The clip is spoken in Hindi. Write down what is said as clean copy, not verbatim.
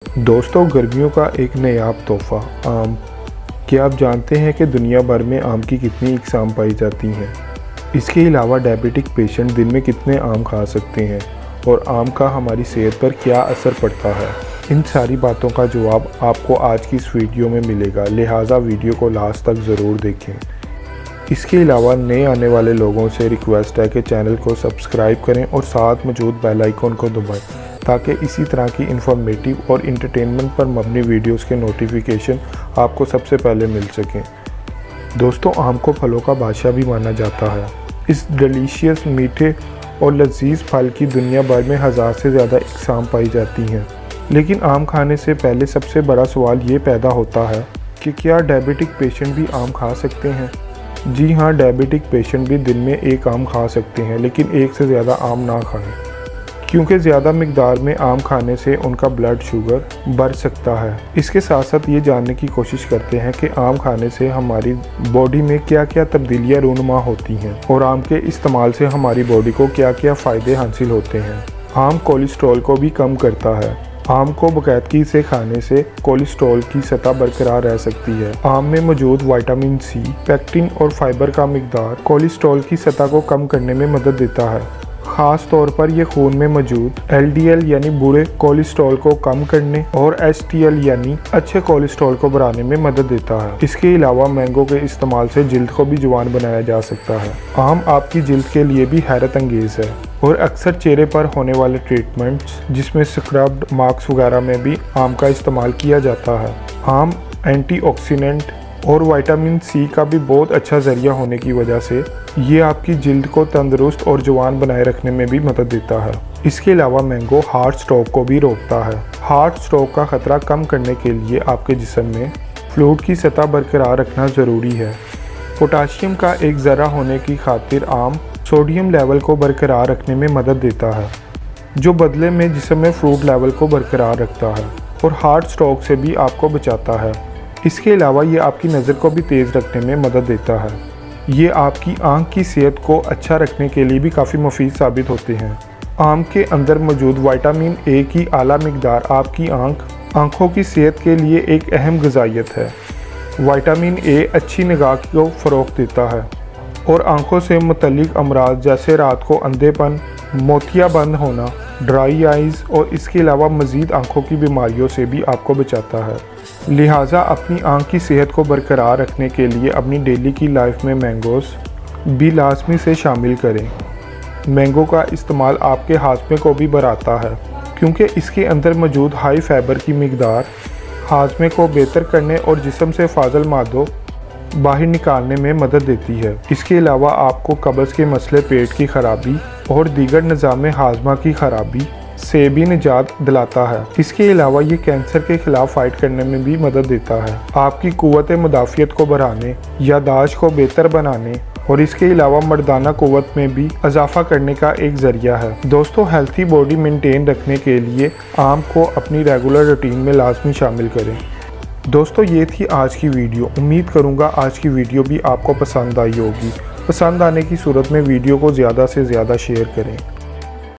दोस्तों, गर्मियों का एक नायाब तोहफ़ा आम। क्या आप जानते हैं कि दुनिया भर में आम की कितनी इकसाम पाई जाती हैं? इसके अलावा डायबिटिक पेशेंट दिन में कितने आम खा सकते हैं और आम का हमारी सेहत पर क्या असर पड़ता है? इन सारी बातों का जवाब आपको आज की इस वीडियो में मिलेगा, लिहाजा वीडियो को लास्ट तक ज़रूर देखें। इसके अलावा नए आने वाले लोगों से रिक्वेस्ट है कि चैनल को सब्सक्राइब करें और साथ मौजूद बेल आइकन को दबाएं ताकि इसी तरह की इंफॉर्मेटिव और इंटरटेनमेंट पर मबनी वीडियोस के नोटिफिकेशन आपको सबसे पहले मिल सकें। दोस्तों, आम को फलों का बादशाह भी माना जाता है। इस डिलीशियस, मीठे और लजीज फल की दुनिया भर में 1000 से ज़्यादा इकसाम पाई जाती हैं। लेकिन आम खाने से पहले सबसे बड़ा सवाल ये पैदा होता है कि क्या डायबिटिक पेशेंट भी आम खा सकते हैं? जी हाँ, डायबिटिक पेशेंट भी दिन में एक आम खा सकते हैं, लेकिन एक से ज़्यादा आम ना खाएं, क्योंकि ज़्यादा मिकदार में आम खाने से उनका ब्लड शुगर बढ़ सकता है। इसके साथ साथ ये जानने की कोशिश करते हैं कि आम खाने से हमारी बॉडी में क्या क्या तब्दीलियाँ रूनुमा होती हैं और आम के इस्तेमाल से हमारी बॉडी को क्या क्या फ़ायदे हासिल होते हैं। आम कोलेस्ट्रॉल को भी कम करता है। आम को बाकायदगी से खाने से कोलेस्ट्रॉल की सतह बरकरार रह सकती है। आम में मौजूद विटामिन सी, पेक्टिन और फाइबर का मिकदार कोलेस्ट्रॉल की सतह को कम करने में मदद देता है। ख़ास तौर पर यह खून में मौजूद LDL यानी बुरे कोलेस्ट्रॉल को कम करने और HDL यानी अच्छे कोलेस्ट्रॉल को बढ़ाने में मदद देता है। इसके अलावा मैंगो के इस्तेमाल से जिल्द को भी जवान बनाया जा सकता है। आम आपकी जिल्द के लिए भी हैरत अंगेज है और अक्सर चेहरे पर होने वाले ट्रीटमेंट्स जिसमें स्क्रब्ड मार्क्स वगैरह में भी आम का इस्तेमाल किया जाता है। आम एंटीऑक्सीडेंट और विटामिन सी का भी बहुत अच्छा ज़रिया होने की वजह से ये आपकी जिल्द को तंदुरुस्त और जवान बनाए रखने में भी मदद देता है। इसके अलावा मैंगो हार्ट स्ट्रोक को भी रोकता है। हार्ट स्ट्रोक का खतरा कम करने के लिए आपके जिस्म में फ्लूइड की सतह बरकरार रखना ज़रूरी है। पोटाशियम का एक ज़रा होने की खातिर आम सोडियम लेवल को बरकरार रखने में मदद देता है, जो बदले में जिस्म में फ्लूइड लेवल को बरकरार रखता है और हार्ट स्ट्रोक से भी आपको बचाता है। इसके अलावा ये आपकी नज़र को भी तेज़ रखने में मदद देता है। ये आपकी आँख की सेहत को अच्छा रखने के लिए भी काफ़ी मुफीद साबित होते हैं। आम के अंदर मौजूद विटामिन ए की आला मिकदार आपकी आँखों की सेहत के लिए एक अहम ग़िज़ाइयत है। विटामिन ए अच्छी निगाह को फ़रोग़ देता है और आँखों से मुतल्लिक़ अमराज जैसे रात को अंधेपन, मोतियाबिंद होना, ड्राई आइज़ और इसके अलावा मज़ीद आँखों की बीमारियों से भी आपको बचाता है। लिहाजा अपनी आँख की सेहत को बरकरार रखने के लिए अपनी डेली की लाइफ में मैंगोज़ भी लाजमी से शामिल करें। मैंगो का इस्तेमाल आपके हाजमे को भी बढ़ाता है, क्योंकि इसके अंदर मौजूद हाई फाइबर की मिकदार हाजमे को बेहतर करने और जिस्म से फाजल मादों बाहर निकालने में मदद देती है। इसके अलावा आपको कब्ज़ के मसले, पेट की खराबी और दीगर निज़ाम हाजमा की खराबी से भी निजात दिलाता है। इसके अलावा ये कैंसर के खिलाफ फाइट करने में भी मदद देता है, आपकी कुव्वत मुदाफ़ियत को बढ़ाने, यादाश्त को बेहतर बनाने और इसके अलावा मर्दाना कुव्वत में भी इजाफा करने का एक ज़रिया है। दोस्तों, हेल्थी बॉडी मेंटेन रखने के लिए आम को अपनी रेगुलर रूटीन में लाजमी शामिल करें। दोस्तों, ये थी आज की वीडियो। उम्मीद करूँगा आज की वीडियो भी आपको पसंद आई होगी। पसंद आने की सूरत में वीडियो को ज़्यादा से ज़्यादा शेयर करें।